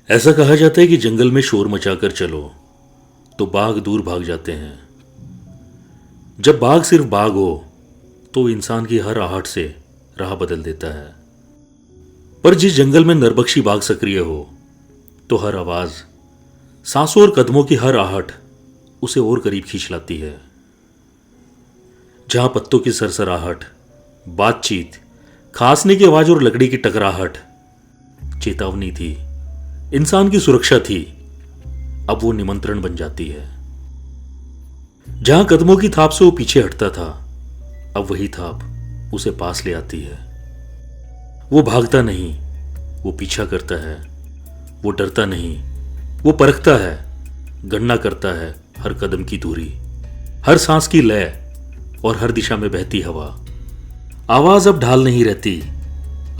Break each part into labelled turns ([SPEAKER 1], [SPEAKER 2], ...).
[SPEAKER 1] ऐसा कहा जाता है कि जंगल में शोर मचाकर चलो तो बाघ दूर भाग जाते हैं। जब बाघ सिर्फ बाघ हो तो इंसान की हर आहट से राह बदल देता है। पर जिस जंगल में नरभक्षी बाघ सक्रिय हो तो हर आवाज, सांसों और कदमों की हर आहट उसे और करीब खींच लाती है। जहां पत्तों की सरसराहट, बातचीत, खांसने की आवाज और लकड़ी की टकराहट चेतावनी थी, इंसान की सुरक्षा थी, अब वो निमंत्रण बन जाती है। जहां कदमों की थाप से वो पीछे हटता था, अब वही थाप उसे पास ले आती है। वो भागता नहीं, वो पीछा करता है। वो डरता नहीं, वो परखता है, गणना करता है हर कदम की दूरी, हर सांस की लय और हर दिशा में बहती हवा। आवाज अब ढाल नहीं रहती,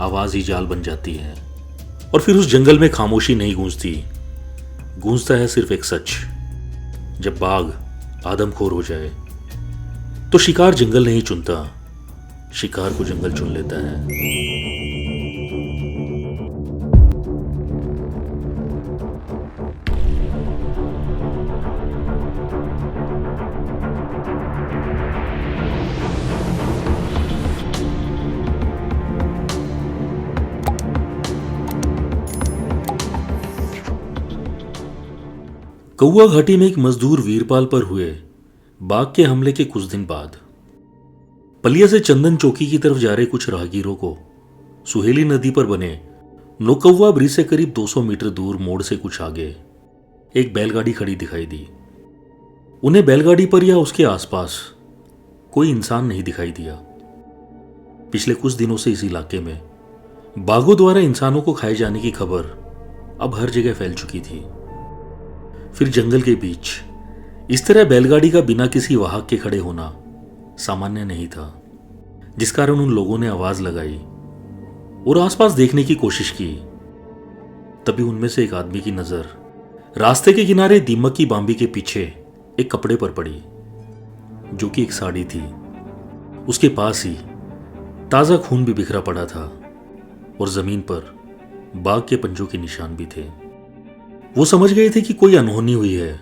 [SPEAKER 1] आवाज ही जाल बन जाती है। और फिर उस जंगल में खामोशी नहीं गूंजती, गूंजता है सिर्फ एक सच। जब बाघ आदमखोर हो जाए तो शिकार जंगल नहीं चुनता, शिकार को जंगल चुन लेता है। कौआ घाटी में एक मजदूर वीरपाल पर हुए बाघ के हमले के कुछ दिन बाद पलिया से चंदन चौकी की तरफ जा रहे कुछ राहगीरों को सुहेली नदी पर बने नौकौवा ब्रिज से करीब 200 मीटर दूर मोड़ से कुछ आगे एक बैलगाड़ी खड़ी दिखाई दी। उन्हें बैलगाड़ी पर या उसके आसपास कोई इंसान नहीं दिखाई दिया। पिछले कुछ दिनों से इस इलाके में बाघों द्वारा इंसानों को खाए जाने की खबर अब हर जगह फैल चुकी थी। फिर जंगल के बीच इस तरह बैलगाड़ी का बिना किसी वाहक के खड़े होना सामान्य नहीं था, जिस कारण उन लोगों ने आवाज लगाई और आसपास देखने की कोशिश की। तभी उनमें से एक आदमी की नजर रास्ते के किनारे दीमक की बांबी के पीछे एक कपड़े पर पड़ी, जो कि एक साड़ी थी। उसके पास ही ताजा खून भी बिखरा पड़ा था और जमीन पर बाघ के पंजों के निशान भी थे। वो समझ गए थे कि कोई अनहोनी हुई है,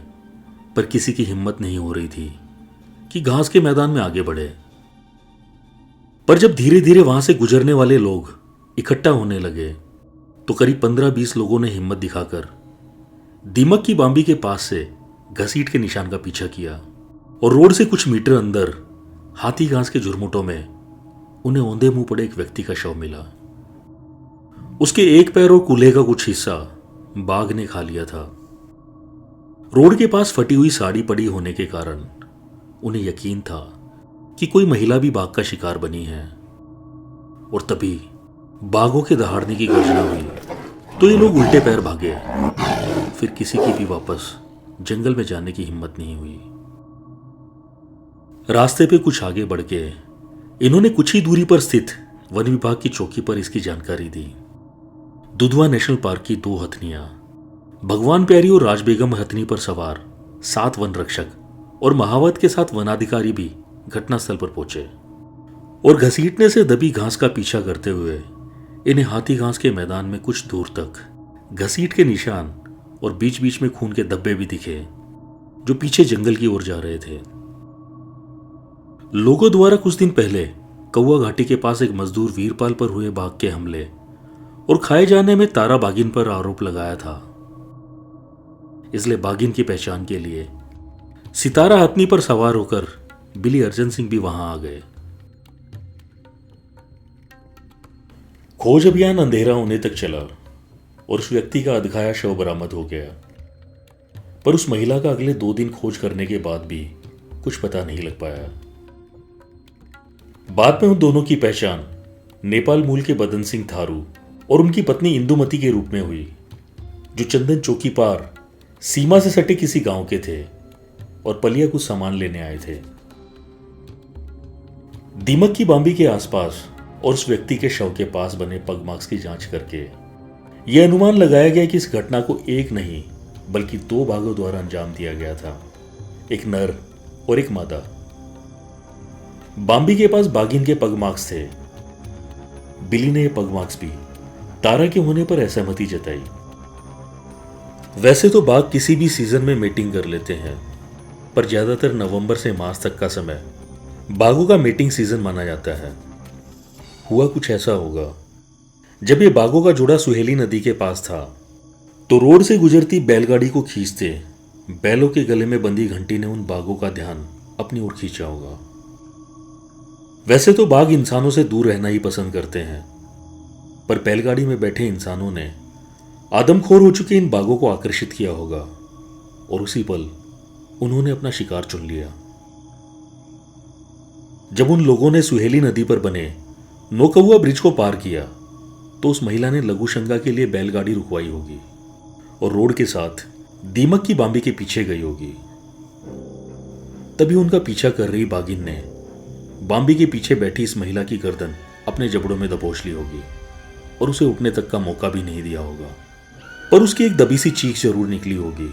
[SPEAKER 1] पर किसी की हिम्मत नहीं हो रही थी कि घास के मैदान में आगे बढ़े। पर जब धीरे धीरे वहां से गुजरने वाले लोग इकट्ठा होने लगे तो करीब 15-20 लोगों ने हिम्मत दिखाकर दीमक की बांबी के पास से घसीट के निशान का पीछा किया और रोड से कुछ मीटर अंदर हाथी घास के झुरमुटों में उन्हें औंधे मुंह पड़े एक व्यक्ति का शव मिला। उसके एक पैर और कूल्हे का कुछ हिस्सा बाघ ने खा लिया था। रोड के पास फटी हुई साड़ी पड़ी होने के कारण उन्हें यकीन था कि कोई महिला भी बाघ का शिकार बनी है। और तभी बाघों के दहाड़ने की गर्जना हुई तो ये लोग उल्टे पैर भागे। फिर किसी की भी वापस जंगल में जाने की हिम्मत नहीं हुई। रास्ते पे कुछ आगे बढ़ के इन्होंने कुछ ही दूरी पर स्थित वन विभाग की चौकी पर इसकी जानकारी दी। दुधवा नेशनल पार्क की 2 हथनियां, भगवान प्यारी और राजबेगम हथनी पर सवार 7 वन रक्षक और महावत के साथ वनाधिकारी भी घटनास्थल पर पहुंचे और घसीटने से दबी घास का पीछा करते हुए इन्हें हाथी घास के मैदान में कुछ दूर तक घसीट के निशान और बीच बीच में खून के धब्बे भी दिखे, जो पीछे जंगल की ओर जा रहे थे। लोगों द्वारा कुछ दिन पहले कौआ घाटी के पास एक मजदूर वीरपाल पर हुए बाघ के हमले और खाए जाने में तारा बागिन पर आरोप लगाया था। इसलिए बागिन की पहचान के लिए सितारा हथनी पर सवार होकर बिली अर्जन सिंह भी वहां आ गए। खोज अभियान अंधेरा होने तक चला और उस व्यक्ति का अधखाया शव बरामद हो गया। पर उस महिला का अगले 2 दिन खोज करने के बाद भी कुछ पता नहीं लग पाया। बाद में उन दोनों की पहचान नेपाल मूल के बदन सिंह थारू और उनकी पत्नी इंदुमती के रूप में हुई, जो चंदन चौकी पार सीमा से सटे किसी गांव के थे और पलिया कुछ सामान लेने आए थे। दीमक की बांबी के आसपास और उस व्यक्ति के शव के पास बने पग मार्क्स की जांच करके यह अनुमान लगाया गया कि इस घटना को एक नहीं बल्कि 2 बाघों द्वारा अंजाम दिया गया था, एक नर और एक मादा। बांबी के पास बाघिन के पग मार्क्स थे। बिली ने यह पग मार्क्स भी तारा के होने पर असहमति जताई। वैसे तो बाघ किसी भी सीजन में मेटिंग कर लेते हैं, पर ज्यादातर नवंबर से मार्च तक का समय बाघों का मेटिंग सीजन माना जाता है। हुआ कुछ ऐसा होगा, जब ये बाघों का जोड़ा सुहेली नदी के पास था, तो रोड से गुजरती बैलगाड़ी को खींचते बैलों के गले में बंधी घंटी ने उन बाघों का ध्यान अपनी ओर खींचा होगा। वैसे तो बाघ इंसानों से दूर रहना ही पसंद करते हैं, पर बैलगाड़ी में बैठे इंसानों ने आदमखोर हो चुके इन बाघों को आकर्षित किया होगा और उसी पल उन्होंने अपना शिकार चुन लिया। जब उन लोगों ने सुहेली नदी पर बने नौकौवा ब्रिज को पार किया, तो उस महिला ने लघुशंका के लिए बैलगाड़ी रुकवाई होगी और रोड के साथ दीमक की बांबी के पीछे गई होगी। तभी उनका पीछा कर रही बाघिन ने बांबी के पीछे बैठी इस महिला की गर्दन अपने जबड़ों में दबोच ली होगी और उसे उठने तक का मौका भी नहीं दिया होगा। पर उसकी एक दबी सी चीख जरूर निकली होगी।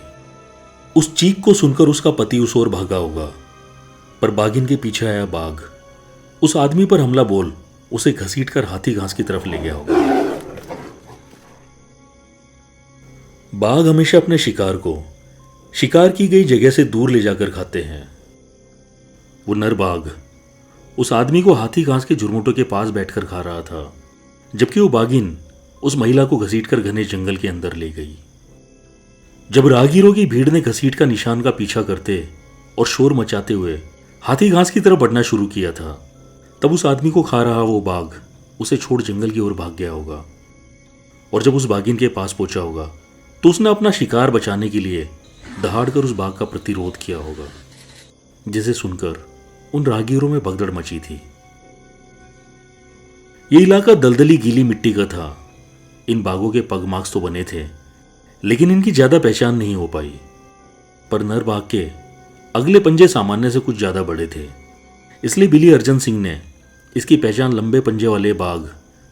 [SPEAKER 1] उस चीख को सुनकर उसका पति उस ओर भागा होगा, पर बाघिन के पीछे आया बाघ उस आदमी पर हमला बोल उसे घसीटकर हाथी घास की तरफ ले गया होगा। बाघ हमेशा अपने शिकार को शिकार की गई जगह से दूर ले जाकर खाते हैं। वो नर बाघ उस आदमी को हाथी घास के झुरमुटों के पास बैठकर खा रहा था, जबकि वो बाघिन उस महिला को घसीटकर घने जंगल के अंदर ले गई। जब राहगीरों की भीड़ ने घसीट का निशान का पीछा करते और शोर मचाते हुए हाथी घास की तरफ बढ़ना शुरू किया था, तब उस आदमी को खा रहा वो बाघ उसे छोड़ जंगल की ओर भाग गया होगा। और जब उस बाघिन के पास पहुंचा होगा, तो उसने अपना शिकार बचाने के लिए दहाड़कर उस बाघ का प्रतिरोध किया होगा, जिसे सुनकर उन राहगीरों में भगदड़ मची थी। ये इलाका दलदली गीली मिट्टी का था। इन बाघों के पग मार्क्स तो बने थे, लेकिन इनकी ज्यादा पहचान नहीं हो पाई। पर नर बाघ के अगले पंजे सामान्य से कुछ ज्यादा बड़े थे, इसलिए बिली अर्जन सिंह ने इसकी पहचान लंबे पंजे वाले बाघ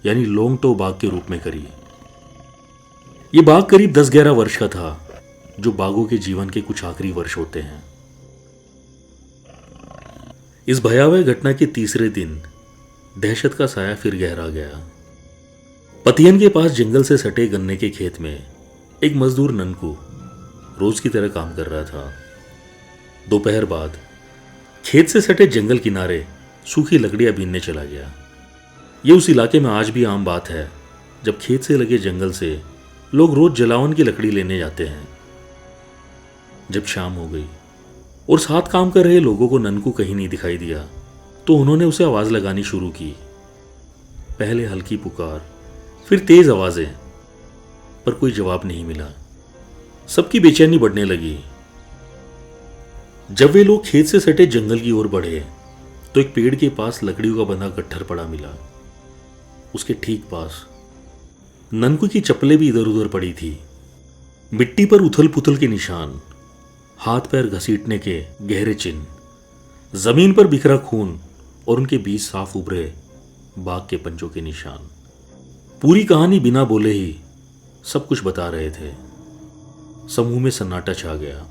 [SPEAKER 1] यानी लॉन्ग टो बाघ के रूप में करी। ये बाघ करीब 10-11 वर्ष का था, जो बाघों के जीवन के कुछ आखिरी वर्ष होते हैं। इस भयावह घटना के तीसरे दिन दहशत का साया फिर गहरा गया। पतियन के पास जंगल से सटे गन्ने के खेत में एक मजदूर ननकू रोज की तरह काम कर रहा था। दोपहर बाद खेत से सटे जंगल किनारे सूखी लकड़ियां बीनने चला गया। यह उस इलाके में आज भी आम बात है, जब खेत से लगे जंगल से लोग रोज जलावन की लकड़ी लेने जाते हैं। जब शाम हो गई और साथ काम कर रहे लोगों को ननकू कहीं नहीं दिखाई दिया, तो उन्होंने उसे आवाज लगानी शुरू की। पहले हल्की पुकार, फिर तेज आवाजें, पर कोई जवाब नहीं मिला। सबकी बेचैनी बढ़ने लगी। जब वे लोग खेत से सटे जंगल की ओर बढ़े, तो एक पेड़ के पास लकड़ियों का बंधा गट्ठर पड़ा मिला। उसके ठीक पास ननकू की चप्पलें भी इधर उधर पड़ी थी। मिट्टी पर उथल पुथल के निशान, हाथ पैर घसीटने के गहरे चिन्ह, जमीन पर बिखरा खून और उनके बीच साफ उभरे बाघ के पंजों के निशान। पूरी कहानी बिना बोले ही सब कुछ बता रहे थे। समूह में सन्नाटा छा गया,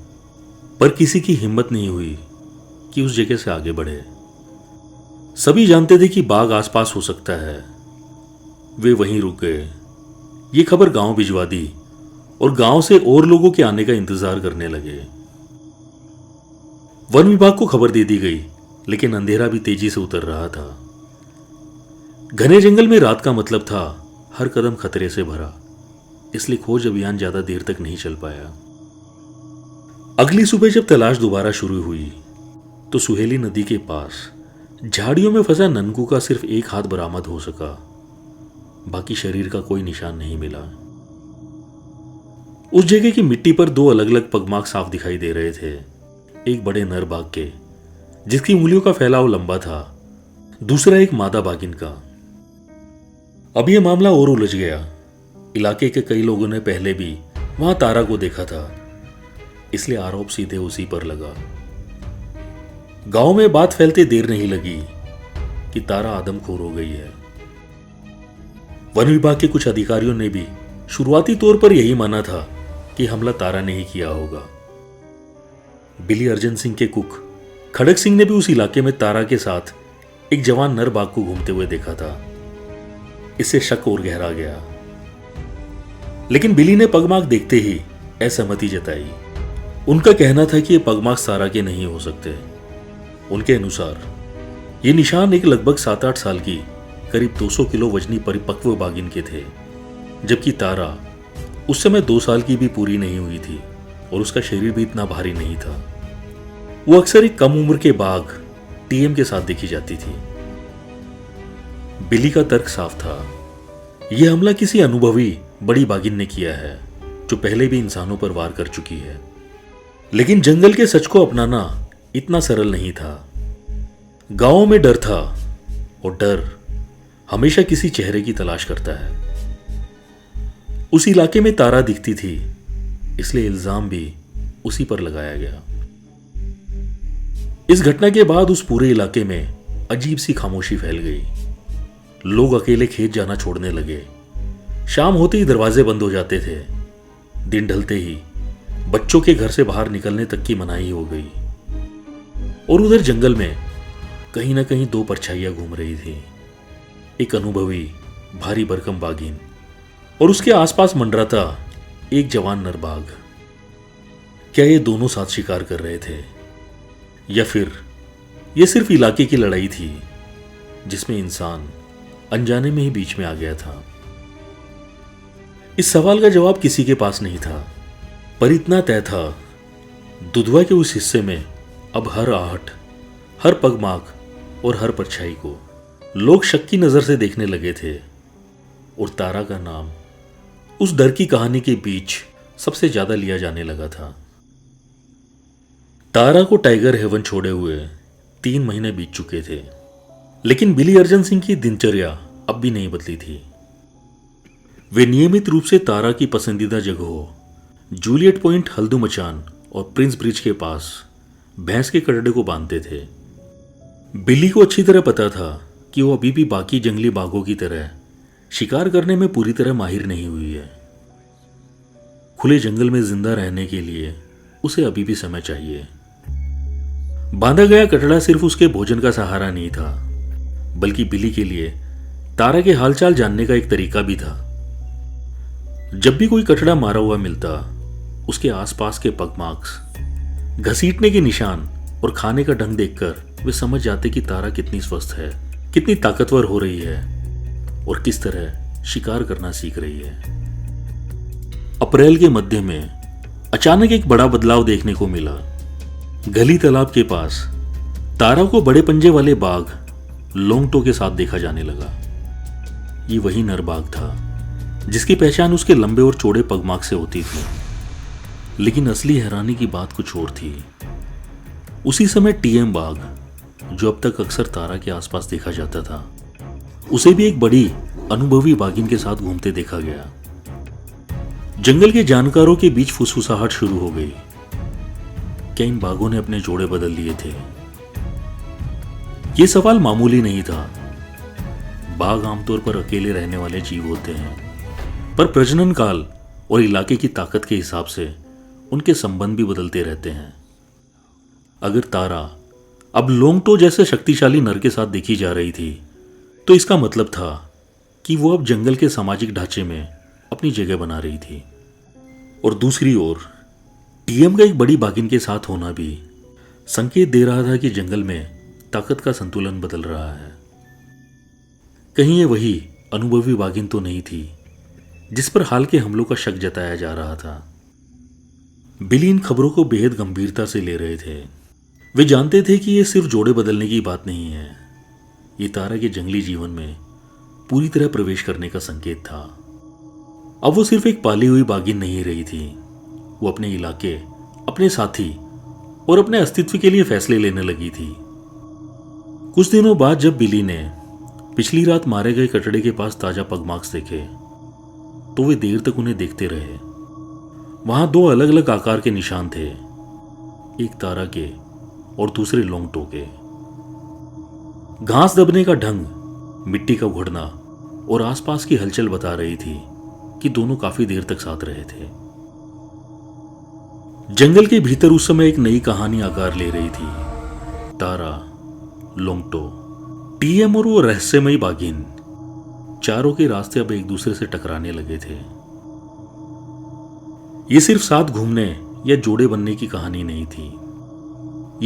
[SPEAKER 1] पर किसी की हिम्मत नहीं हुई कि उस जगह से आगे बढ़े। सभी जानते थे कि बाघ आसपास हो सकता है। वे वहीं रुक गए। ये खबर गांव भिजवा दी और गांव से और लोगों के आने का इंतजार करने लगे। वन विभाग को खबर दे दी गई, लेकिन अंधेरा भी तेजी से उतर रहा था। घने जंगल में रात का मतलब था हर कदम खतरे से भरा, इसलिए खोज अभियान ज्यादा देर तक नहीं चल पाया। अगली सुबह जब तलाश दोबारा शुरू हुई, तो सुहेली नदी के पास झाड़ियों में फंसा ननकू का सिर्फ एक हाथ बरामद हो सका। बाकी शरीर का कोई निशान नहीं मिला। उस जगह की मिट्टी पर 2 अलग अलग पगमार्क साफ दिखाई दे रहे थे। एक बड़े नर बाघ के, जिसकी उंगलियों का फैलाव लंबा था, दूसरा एक मादा बाघिन का। अब यह मामला और उलझ गया। इलाके के कई लोगों ने पहले भी वहां तारा को देखा था, इसलिए आरोप सीधे उसी पर लगा। गांव में बात फैलते देर नहीं लगी कि तारा आदमखोर हो गई है। वन विभाग के कुछ अधिकारियों ने भी शुरुआती तौर पर यही माना था कि हमला तारा ने ही किया होगा। बिली अर्जन सिंह के कुक खड़क सिंह ने भी उस इलाके में तारा के साथ एक जवान नर बाघ को घूमते हुए देखा था। इससे शक और गहरा गया। लेकिन बिली ने पगमार्क देखते ही असहमति जताई। उनका कहना था कि ये पगमार्क्स तारा के नहीं हो सकते। उनके अनुसार ये निशान एक लगभग 7-8 साल की करीब 200 किलो वजनी परिपक्व बाघिन के थे, जबकि तारा उस समय 2 साल की भी पूरी नहीं हुई थी और उसका शरीर भी इतना भारी नहीं था। वो अक्सर एक कम उम्र के बाघ टीएम के साथ देखी जाती थी। बिली का तर्क साफ था, यह हमला किसी अनुभवी बड़ी बाघिन ने किया है जो पहले भी इंसानों पर वार कर चुकी है। लेकिन जंगल के सच को अपनाना इतना सरल नहीं था। गांवों में डर था और डर हमेशा किसी चेहरे की तलाश करता है। उस इलाके में तारा दिखती थी, इसलिए इल्जाम भी उसी पर लगाया गया। इस घटना के बाद उस पूरे इलाके में अजीब सी खामोशी फैल गई। लोग अकेले खेत जाना छोड़ने लगे। शाम होते ही दरवाजे बंद हो जाते थे। दिन ढलते ही बच्चों के घर से बाहर निकलने तक की मनाही हो गई। और उधर जंगल में कहीं ना कहीं 2 परछाइयां घूम रही थी, एक अनुभवी भारी भरकम बाघिन और उसके आसपास मंडराता एक जवान नर बाघ। क्या ये दोनों साथ शिकार कर रहे थे या फिर यह सिर्फ इलाके की लड़ाई थी जिसमें इंसान अनजाने में ही बीच में आ गया था? इस सवाल का जवाब किसी के पास नहीं था, पर इतना तय था, दुधवा के उस हिस्से में अब हर आहट, हर पगमार्क और हर परछाई को लोग शक की नजर से देखने लगे थे और तारा का नाम उस डर की कहानी के बीच सबसे ज्यादा लिया जाने लगा था। तारा को टाइगर हेवन छोड़े हुए 3 महीने बीत चुके थे, लेकिन बिली अर्जन सिंह की दिनचर्या अब भी नहीं बदली थी। वे नियमित रूप से तारा की पसंदीदा जगहों जूलियट पॉइंट, हल्दू मचान और प्रिंस ब्रिज के पास भैंस के कटड़े को बांधते थे। बिली को अच्छी तरह पता था कि वो अभी भी बाकी जंगली बाघों की तरह शिकार करने में पूरी तरह माहिर नहीं हुई है। खुले जंगल में जिंदा रहने के लिए उसे अभी भी समय चाहिए। बांधा गया कटड़ा सिर्फ उसके भोजन का सहारा नहीं था, बल्कि बिली के लिए तारा के हालचाल जानने का एक तरीका भी था। जब भी कोई कटड़ा मारा हुआ मिलता, उसके आसपास के पगमार्क्स, घसीटने के निशान और खाने का ढंग देखकर वे समझ जाते कि तारा कितनी स्वस्थ है, कितनी ताकतवर हो रही है और किस तरह शिकार करना सीख रही है। अप्रैल के मध्य में अचानक एक बड़ा बदलाव देखने को मिला। गली तालाब के पास तारा को बड़े पंजे वाले बाघ लोंगटो के साथ देखा जाने लगा। ये वही नर बाघ था जिसकी पहचान उसके लंबे और चौड़े पगमार्क से होती थी। लेकिन असली हैरानी की बात कुछ और थी। उसी समय टीएम बाघ, जो अब तक अक्सर तारा के आसपास देखा जाता था, उसे भी एक बड़ी अनुभवी बाघिन के साथ घूमते देखा गया। जंगल के जानकारों के बीच फुसफुसाहट शुरू हो गई। क्या इन बाघों ने अपने जोड़े बदल लिए थे? यह सवाल मामूली नहीं था। बाघ आमतौर पर अकेले रहने वाले जीव होते हैं, पर प्रजनन काल और इलाके की ताकत के हिसाब से उनके संबंध भी बदलते रहते हैं। अगर तारा अब लोंगटो जैसे शक्तिशाली नर के साथ देखी जा रही थी, तो इसका मतलब था कि वो अब जंगल के सामाजिक ढांचे में अपनी जगह बना रही थी। और दूसरी ओर टीएम का एक बड़ी बाघिन के साथ होना भी संकेत दे रहा था कि जंगल में ताकत का संतुलन बदल रहा है। कहीं ये वही अनुभवी बाघिन तो नहीं थी जिस पर हाल के हमलों का शक जताया जा रहा था। बिली इन खबरों को बेहद गंभीरता से ले रहे थे। वे जानते थे कि यह सिर्फ जोड़े बदलने की बात नहीं है, ये तारा के जंगली जीवन में पूरी तरह प्रवेश करने का संकेत था। अब वो सिर्फ एक पाली हुई बाघिन नहीं रही थी, वो अपने इलाके, अपने साथी और अपने अस्तित्व के लिए फैसले लेने लगी थी। कुछ दिनों बाद जब बिली ने पिछली रात मारे गए कटड़े के पास ताजा पगमार्क्स देखे, तो वे देर तक उन्हें देखते रहे। वहां 2 अलग अलग आकार के निशान थे, एक तारा के और दूसरे लोंगटो के। घास दबने का ढंग, मिट्टी का उघड़ना और आसपास की हलचल बता रही थी कि दोनों काफी देर तक साथ रहे थे। जंगल के भीतर उस समय एक नई कहानी आकार ले रही थी। तारा, लोंगटो, टीएम और वो रहस्यमयी बाघिन, चारों के रास्ते अब एक दूसरे से टकराने लगे थे। ये सिर्फ साथ घूमने या जोड़े बनने की कहानी नहीं थी।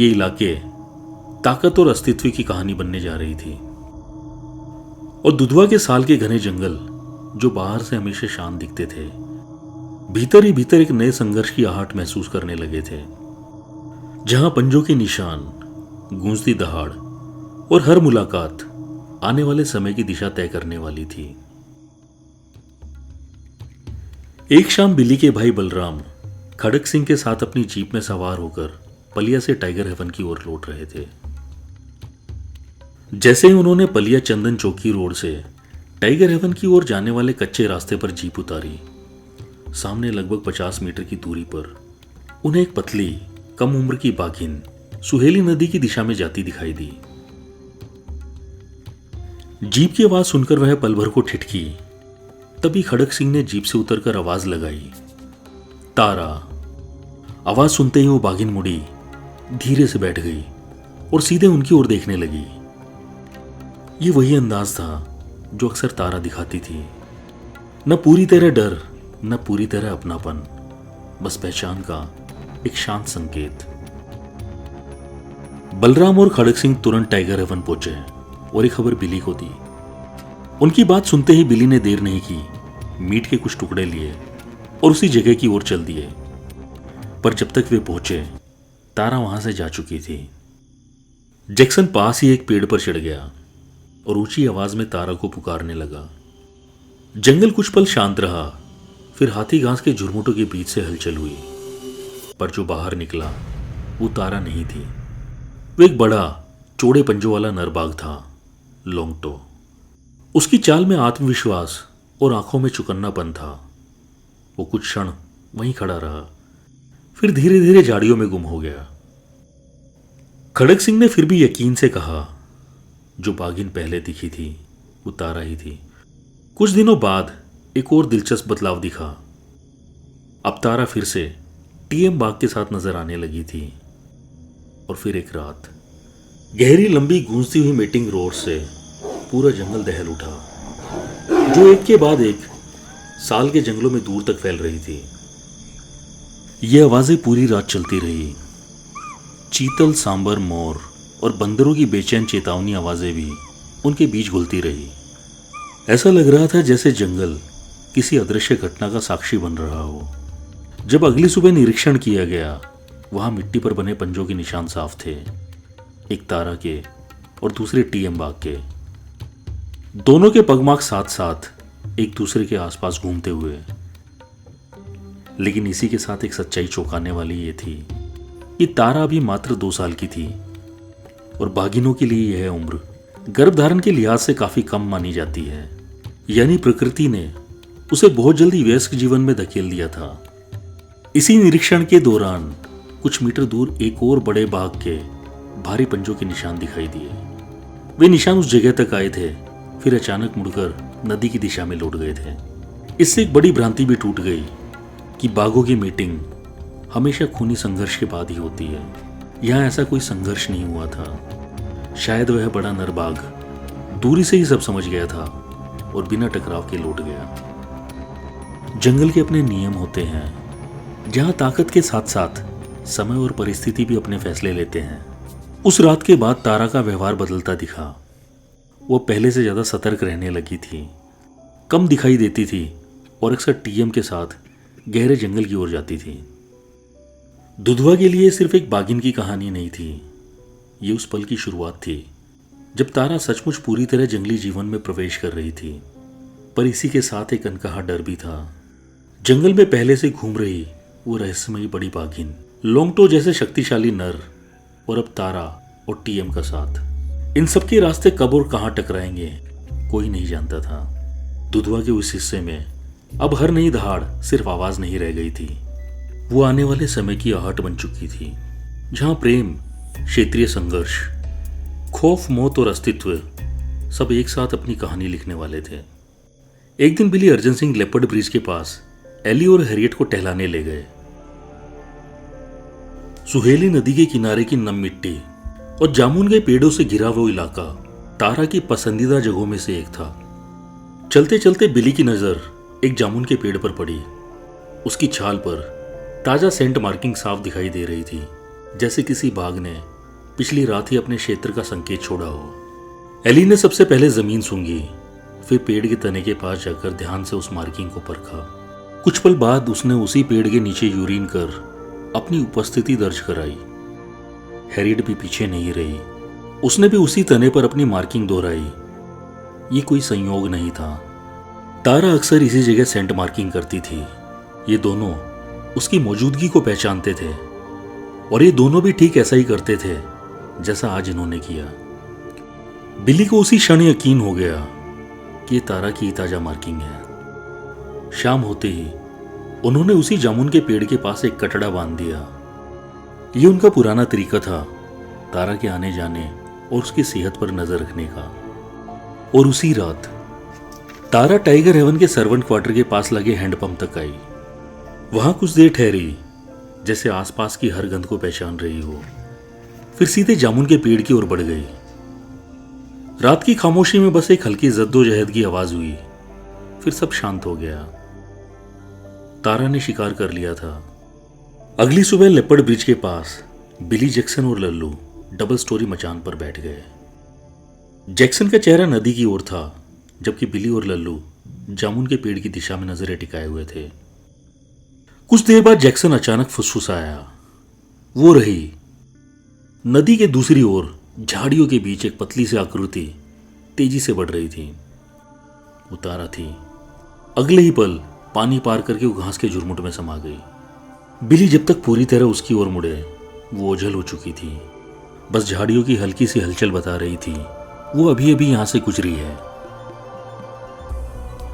[SPEAKER 1] ये इलाके ताकत और अस्तित्व की कहानी बनने जा रही थी। और दुधवा के साल के घने जंगल जो बाहर से हमेशा शांत दिखते थे, भीतर ही भीतर एक नए संघर्ष की आहट महसूस करने लगे थे, जहां पंजों के निशान, गूंजती दहाड़ और हर मुलाकात आने वाले समय की दिशा तय करने वाली थी। एक शाम बिली के भाई बलराम खड़क सिंह के साथ अपनी जीप में सवार होकर पलिया से टाइगर हेवन की ओर लौट रहे थे। जैसे ही उन्होंने पलिया चंदन चौकी रोड से टाइगर हेवन की ओर जाने वाले कच्चे रास्ते पर जीप उतारी, सामने लगभग 50 मीटर की दूरी पर उन्हें एक पतली कम उम्र की बाघिन सुहेली नदी की दिशा में जाती दिखाई दी। जीप की आवाज सुनकर वह पल भर को ठिठकी। तभी खड़क सिंह ने जीप से उतरकर आवाज लगाई, तारा। आवाज सुनते ही वो बाघिन मुड़ी, धीरे से बैठ गई और सीधे उनकी ओर देखने लगी। ये वही अंदाज था जो अक्सर तारा दिखाती थी, न पूरी तरह डर, न पूरी तरह अपनापन, बस पहचान का एक शांत संकेत। बलराम और खड़क सिंह तुरंत टाइगर हेवन पहुंचे और एक खबर बिली को दी। उनकी बात सुनते ही बिली ने देर नहीं की, मीट के कुछ टुकड़े लिए और उसी जगह की ओर चल दिए। पर जब तक वे पहुंचे, तारा वहां से जा चुकी थी। जैक्सन पास ही एक पेड़ पर चढ़ गया और ऊंची आवाज में तारा को पुकारने लगा। जंगल कुछ पल शांत रहा, फिर हाथी घास के झुरमुटों के बीच से हलचल हुई। पर जो बाहर निकला वो तारा नहीं थी। वो एक बड़ा चौड़े पंजों वाला नर बाघ था, लोंगटो। उसकी चाल में आत्मविश्वास और आंखों में चुकन्नापन था। वो कुछ क्षण वहीं खड़ा रहा, फिर धीरे धीरे झाड़ियों में गुम हो गया। खड़क सिंह ने फिर भी यकीन से कहा, जो बाघिन पहले दिखी थी वो तारा ही थी। कुछ दिनों बाद एक और दिलचस्प बदलाव दिखा। अब तारा फिर से टीएम बाघ के साथ नजर आने लगी थी। और फिर एक रात गहरी लंबी गूंजती हुई मीटिंग रोड से पूरा जंगल दहल उठा, जो एक के बाद एक साल के जंगलों में दूर तक फैल रही थी। ये आवाजें पूरी रात चलती रही। चीतल, सांबर, मोर और बंदरों की बेचैन चेतावनी आवाजें भी उनके बीच घुलती रही। ऐसा लग रहा था जैसे जंगल किसी अदृश्य घटना का साक्षी बन रहा हो। जब अगली सुबह निरीक्षण किया गया, वहां मिट्टी पर बने पंजों के निशान साफ थे, एक तारा के और दूसरे टीएम बाघ के। दोनों के पगमार्क साथ साथ एक दूसरे के आसपास घूमते हुए। लेकिन इसी के साथ एक सच्चाई चौंकाने वाली ये थी कि तारा अभी मात्र 2 साल की थी और बाघिनों के लिए यह उम्र गर्भधारण के लिहाज से काफी कम मानी जाती है। यानी प्रकृति ने उसे बहुत जल्दी वयस्क जीवन में धकेल दिया था। इसी निरीक्षण के दौरान कुछ मीटर दूर एक और बड़े बाघ के भारी पंजों के निशान दिखाई दिए। वे निशान उस जगह तक आए थे, फिर अचानक मुड़कर नदी की दिशा में लौट गए थे। इससे एक बड़ी भ्रांति भी टूट गई कि बाघों की मीटिंग हमेशा खूनी संघर्ष के बाद ही होती है। यहां ऐसा कोई संघर्ष नहीं हुआ था। शायद वह बड़ा नर बाघ दूरी से ही सब समझ गया था और बिना टकराव के लौट गया। जंगल के अपने नियम होते हैं, जहां ताकत के साथ साथ समय और परिस्थिति भी अपने फैसले लेते हैं। उस रात के बाद तारा का व्यवहार बदलता दिखा। वो पहले से ज्यादा सतर्क रहने लगी थी, कम दिखाई देती थी और अक्सर टीएम के साथ गहरे जंगल की ओर जाती थी। दुधवा के लिए सिर्फ एक बाघिन की कहानी नहीं थी, ये उस पल की शुरुआत थी जब तारा सचमुच पूरी तरह जंगली जीवन में प्रवेश कर रही थी। पर इसी के साथ एक अनकहा डर भी था। जंगल में पहले से घूम रही वो रहस्यमयी बड़ी बाघिन, लोंगटो जैसे शक्तिशाली नर, और अब तारा और टीएम का साथ। इन सबके रास्ते कब और कहां टकराएंगे कोई नहीं जानता था। दुधवा के उस हिस्से में अब हर नई दहाड़ सिर्फ आवाज नहीं रह गई थी, वो आने वाले समय की आहट बन चुकी थी, जहां प्रेम, क्षेत्रीय संघर्ष, खौफ, मौत और अस्तित्व सब एक साथ अपनी कहानी लिखने वाले थे। एक दिन बिली अर्जन सिंह लेपर्ड ब्रिज के पास एली और हैरियट को टहलाने ले गए। सुहेली नदी के किनारे की नम मिट्टी और जामुन के पेड़ों से घिरा वो इलाका तारा की पसंदीदा जगहों में से एक था। चलते चलते बिली की नजर एक जामुन के पेड़ पर पड़ी। उसकी छाल पर ताजा सेंट मार्किंग साफ दिखाई दे रही थी, जैसे किसी बाघ ने पिछली रात ही अपने क्षेत्र का संकेत छोड़ा हो। एली ने सबसे पहले जमीन सूंघी, फिर पेड़ के तने के पास जाकर ध्यान से उस मार्किंग को परखा। कुछ पल बाद उसने उसी पेड़ के नीचे यूरिन कर अपनी उपस्थिति दर्ज कराई। हैरियट भी पीछे नहीं रही, उसने भी उसी तने पर अपनी मार्किंग दोहराई। ये कोई संयोग नहीं था, तारा अक्सर इसी जगह सेंट मार्किंग करती थी। ये दोनों उसकी मौजूदगी को पहचानते थे और ये दोनों भी ठीक ऐसा ही करते थे जैसा आज इन्होंने किया। बिली को उसी क्षण यकीन हो गया कि ये तारा की ताजा मार्किंग है। शाम होते ही उन्होंने उसी जामुन के पेड़ के पास एक कटड़ा बांध दिया। ये उनका पुराना तरीका था तारा के आने जाने और उसकी सेहत पर नजर रखने का। और उसी रात तारा टाइगर हेवन के सर्वेंट क्वार्टर के पास लगे हैंडपंप तक आई। वहां कुछ देर ठहरी, जैसे आसपास की हर गंध को पहचान रही हो, फिर सीधे जामुन के पेड़ की ओर बढ़ गई। रात की खामोशी में बस एक हल्की जद्दोजहद की आवाज हुई, फिर सब शांत हो गया। तारा ने शिकार कर लिया था। अगली सुबह लेपर्ड ब्रिज के पास बिली, जैक्सन और लल्लू डबल स्टोरी मचान पर बैठ गए। जैक्सन का चेहरा नदी की ओर था, जबकि बिली और लल्लू जामुन के पेड़ की दिशा में नजरें टिकाए हुए थे। कुछ देर बाद जैक्सन अचानक फुसफुसाया। वो रही नदी के दूसरी ओर झाड़ियों के बीच एक पतली सी आकृति तेजी से बढ़ रही थी। वो तारा थी। अगले ही पल पानी पार करके वो घास के झुरमुट में समा गई। बिली जब तक पूरी तरह उसकी ओर मुड़े वो ओझल हो चुकी थी। बस झाड़ियों की हल्की सी हलचल बता रही थी वो अभी अभी यहां से गुजरी है।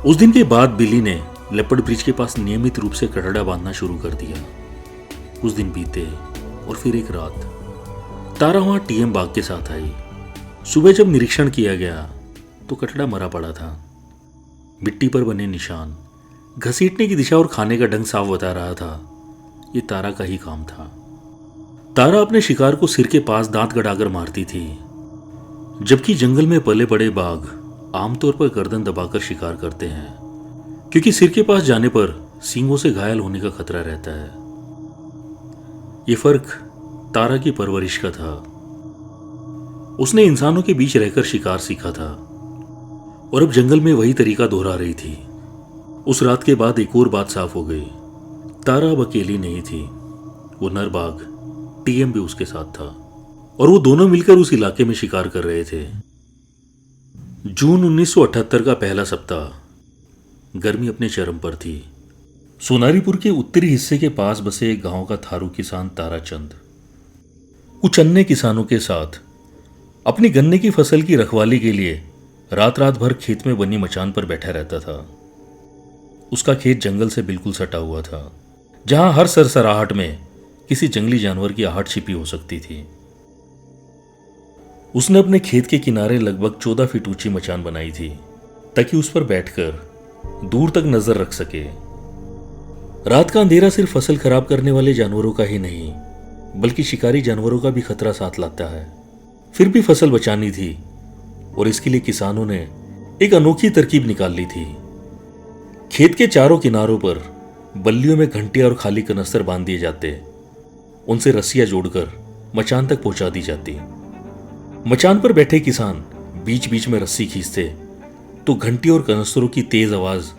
[SPEAKER 1] उस दिन के बाद बिली ने लेपर्ड ब्रिज के पास नियमित रूप से कटड़ा बांधना शुरू कर दिया। कुछ दिन बीते और फिर एक रात तारा वहां टीएम बाघ के साथ आई। सुबह जब निरीक्षण किया गया तो कटड़ा मरा पड़ा था। मिट्टी पर बने निशान, घसीटने की दिशा और खाने का ढंग साफ बता रहा था ये तारा का ही काम था। तारा अपने शिकार को सिर के पास दांत गड़ाकर मारती थी, जबकि जंगल में पले बड़े बाघ आमतौर पर गर्दन दबाकर शिकार करते हैं, क्योंकि सिर के पास जाने पर सींगों से घायल होने का खतरा रहता है। यह फर्क तारा की परवरिश का था। उसने इंसानों के बीच रहकर शिकार सीखा था और अब जंगल में वही तरीका दोहरा रही थी। उस रात के बाद एक और बात साफ हो गई, तारा अब अकेली नहीं थी। वो नर बाघ टीएम भी उसके साथ था और वो दोनों मिलकर उस इलाके में शिकार कर रहे थे। जून 1978 का पहला सप्ताह। गर्मी अपने चरम पर थी। सोनारीपुर के उत्तरी हिस्से के पास बसे एक गांव का थारू किसान ताराचंद कुछ अन्य किसानों के साथ अपनी गन्ने की फसल की रखवाली के लिए रात रात भर खेत में बनी मचान पर बैठा रहता था। उसका खेत जंगल से बिल्कुल सटा हुआ था, जहां हर सरसराहट में किसी जंगली जानवर की आहट छिपी हो सकती थी। उसने अपने खेत के किनारे लगभग 14 फीट ऊंची मचान बनाई थी ताकि उस पर बैठकर दूर तक नजर रख सके। रात का अंधेरा सिर्फ फसल खराब करने वाले जानवरों का ही नहीं, बल्कि शिकारी जानवरों का भी खतरा साथ लाता है। फिर भी फसल बचानी थी और इसके लिए किसानों ने एक अनोखी तरकीब निकाल ली थी। खेत के चारों किनारों पर बल्लियों में घंटियां और खाली कनस्तर बांध दिए जाते, उनसे रस्सियां जोड़कर मचान तक पहुंचा दी जाती। मचान पर बैठे किसान बीच बीच में रस्सी खींचते तो घंटी और कनस्तरों की तेज आवाज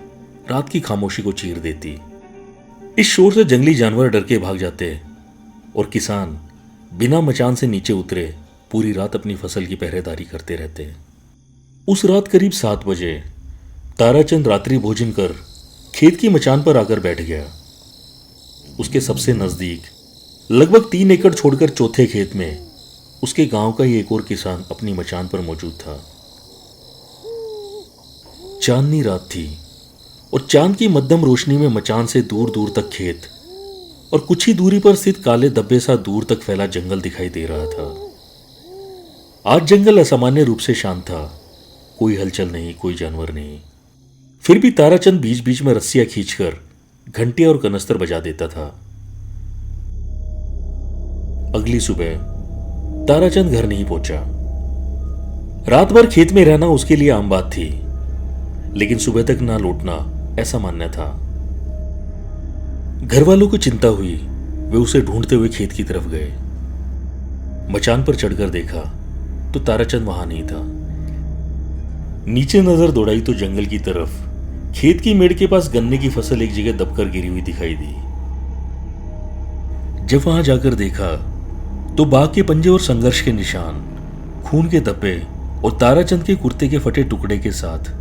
[SPEAKER 1] रात की खामोशी को चीर देती। इस शोर से जंगली जानवर डर के भाग जाते और किसान बिना मचान से नीचे उतरे पूरी रात अपनी फसल की पहरेदारी करते रहते। उस रात करीब 7 बजे ताराचंद रात्रि भोजन कर खेत की मचान पर आकर बैठ गया। उसके सबसे नजदीक लगभग 3 एकड़ छोड़कर चौथे खेत में उसके गांव का ही एक और किसान अपनी मचान पर मौजूद था। चांदनी रात थी और चांद की मध्यम रोशनी में मचान से दूर दूर तक खेत और कुछ ही दूरी पर स्थित काले धब्बे सा दूर तक फैला जंगल दिखाई दे रहा था। आज जंगल असामान्य रूप से शांत था, कोई हलचल नहीं, कोई जानवर नहीं। फिर भी ताराचंद बीच बीच में रस्सियां खींचकर घंटियां और कनस्तर बजा देता था। अगली सुबह ताराचंद घर नहीं पहुंचा। रात भर खेत में रहना उसके लिए आम बात थी, लेकिन सुबह तक ना लौटना ऐसा मानना था। घर वालों को चिंता हुई। वे उसे ढूंढते हुए खेत की तरफ गए। मचान पर चढ़कर देखा तो ताराचंद वहां नहीं था। नीचे नजर दौड़ाई तो जंगल की तरफ खेत की मेड़ के पास गन्ने की फसल एक जगह दबकर गिरी हुई दिखाई दी। जब वहां जाकर देखा तो बाघ के पंजे और संघर्ष के निशान, खून के धब्बे और ताराचंद के कुर्ते के फटे टुकड़े के साथ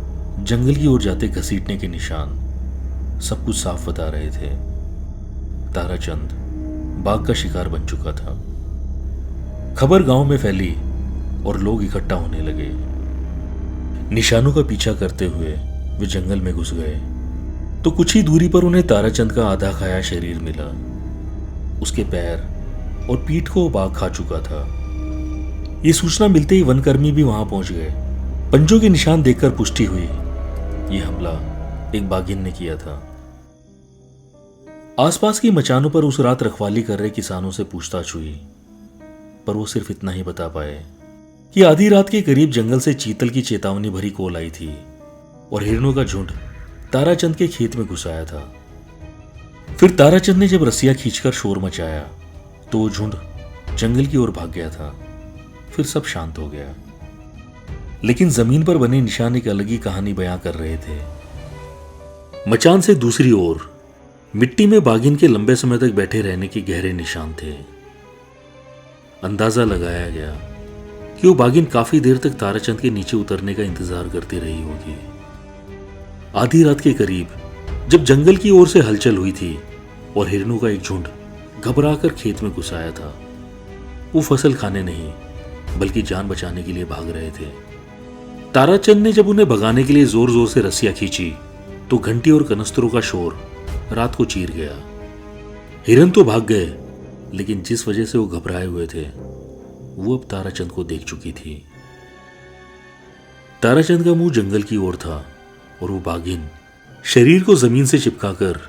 [SPEAKER 1] जंगल की ओर जाते घसीटने के निशान सब कुछ साफ बता रहे थे। ताराचंद बाघ का शिकार बन चुका था। खबर गांव में फैली और लोग इकट्ठा होने लगे। निशानों का पीछा करते हुए वे जंगल में घुस गए तो कुछ ही दूरी पर उन्हें ताराचंद का आधा खाया शरीर मिला। उसके पैर और पीठ को बाघ खा चुका था। ये सूचना मिलते ही वनकर्मी भी वहां पहुंच गए। पंजों के निशान देखकर पुष्टि हुई, यह हमला एक बाघिन ने किया था। आसपास की मचानों पर उस रात रखवाली कर रहे किसानों से पूछताछ हुई, पर वो सिर्फ इतना ही बता पाए कि आधी रात के करीब जंगल से चीतल की चेतावनी भरी कॉल आई थी और हिरणों का झुंड ताराचंद के खेत में घुस आया था। फिर ताराचंद ने जब रस्सियां खींचकर शोर मचाया तो वो झुंड जंगल की ओर भाग गया था। फिर सब शांत हो गया, लेकिन जमीन पर बने निशान एक अलग ही कहानी बयां कर रहे थे। मचान से दूसरी ओर मिट्टी में बाघिन के लंबे समय तक बैठे रहने के गहरे निशान थे। अंदाजा लगाया गया कि वो बाघिन काफी देर तक ताराचंद के नीचे उतरने का इंतजार करती रही होगी। आधी रात के करीब जब जंगल की ओर से हलचल हुई थी और हिरणों का एक झुंड घबराकर खेत में घुस आया था, वो फसल खाने नहीं बल्कि जान बचाने के लिए भाग रहे थे। ताराचंद ने जब उन्हें भगाने के लिए जोर जोर से रस्सियां खींची तो घंटी और कनस्तरों का शोर रात को चीर गया। हिरन तो भाग गए, लेकिन जिस वजह से वो घबराए हुए थे वो अब ताराचंद को देख चुकी थी। ताराचंद का मुंह जंगल की ओर था और वो बाघिन शरीर को जमीन से चिपकाकर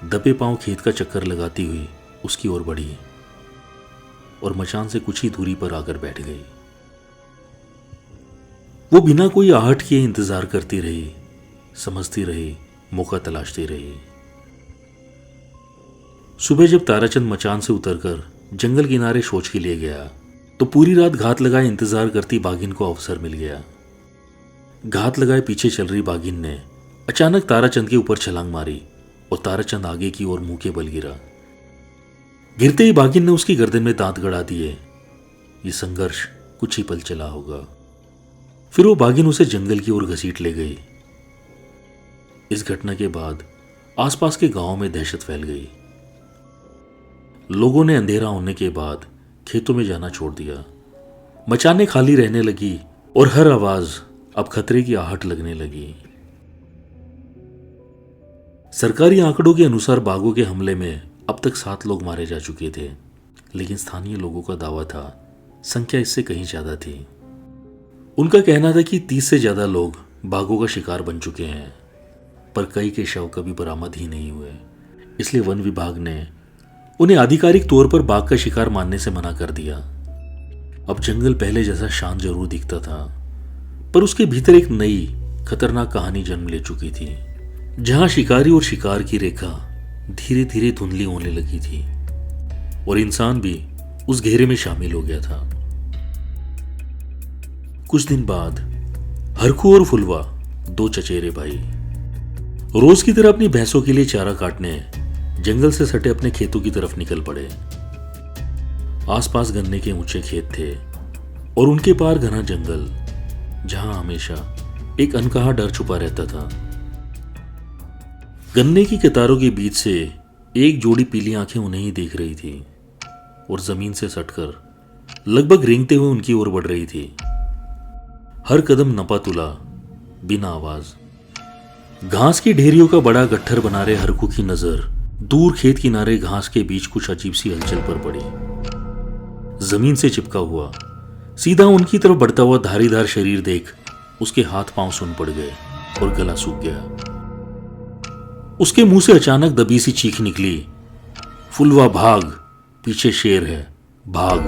[SPEAKER 1] दबे पांव खेत का चक्कर लगाती हुई उसकी ओर बढ़ी और मचान से कुछ ही दूरी पर आकर बैठ गई। वो बिना कोई आहट किए इंतजार करती रही, समझती रही, मौका तलाशती रही। सुबह जब ताराचंद मचान से उतरकर जंगल किनारे शौच के लिए गया तो पूरी रात घात लगाए इंतजार करती बाघिन को अवसर मिल गया। घात लगाए पीछे चल रही बाघिन ने अचानक ताराचंद के ऊपर छलांग मारी और ताराचंद आगे की ओर मुंह के बल गिरा। गिरते ही बाघिन ने उसकी गर्दन में दांत गड़ा दिए। ये संघर्ष कुछ ही पल चला होगा, फिर वो बाघिन उसे जंगल की ओर घसीट ले गई। इस घटना के बाद आसपास के गांव में दहशत फैल गई। लोगों ने अंधेरा होने के बाद खेतों में जाना छोड़ दिया। मचाने खाली रहने लगी और हर आवाज अब खतरे की आहट लगने लगी। सरकारी आंकड़ों के अनुसार बाघों के हमले में अब तक 7 लोग मारे जा चुके थे, लेकिन स्थानीय लोगों का दावा था संख्या इससे कहीं ज्यादा थी। उनका कहना था कि 30 से ज्यादा लोग बाघों का शिकार बन चुके हैं, पर कई के शव कभी बरामद ही नहीं हुए। इसलिए वन विभाग ने उन्हें आधिकारिक तौर पर बाघ का शिकार मानने से मना कर दिया। अब जंगल पहले जैसा शांत जरूर दिखता था, पर उसके भीतर एक नई खतरनाक कहानी जन्म ले चुकी थी, जहां शिकारी और शिकार की रेखा धीरे धीरे धुंधली होने लगी थी और इंसान भी उस घेरे में शामिल हो गया था। कुछ दिन बाद हरखू और फुलवा 2 चचेरे भाई रोज की तरह अपनी भैंसों के लिए चारा काटने जंगल से सटे अपने खेतों की तरफ निकल पड़े। आसपास गन्ने के ऊंचे खेत थे और उनके पार घना जंगल, जहां हमेशा एक अनकहा डर छुपा रहता था। गन्ने की कतारों के बीच से एक जोड़ी पीली आंखें उन्हें ही देख रही थी और जमीन से सटकर लगभग रेंगते हुए उनकी ओर बढ़ रही थी। हर कदम नपा तुला, बिना आवाज। घास की ढेरियों का बड़ा गट्ठर बना रहे हरकू की नजर दूर खेत किनारे घास के बीच कुछ अजीब सी हलचल पर पड़ी। जमीन से चिपका हुआ सीधा उनकी तरफ बढ़ता हुआ धारीदार शरीर देख उसके हाथ पांव सुन पड़ गए और गला सूख गया। उसके मुंह से अचानक दबी सी चीख निकली, फुलवा भाग, पीछे शेर है, भाग।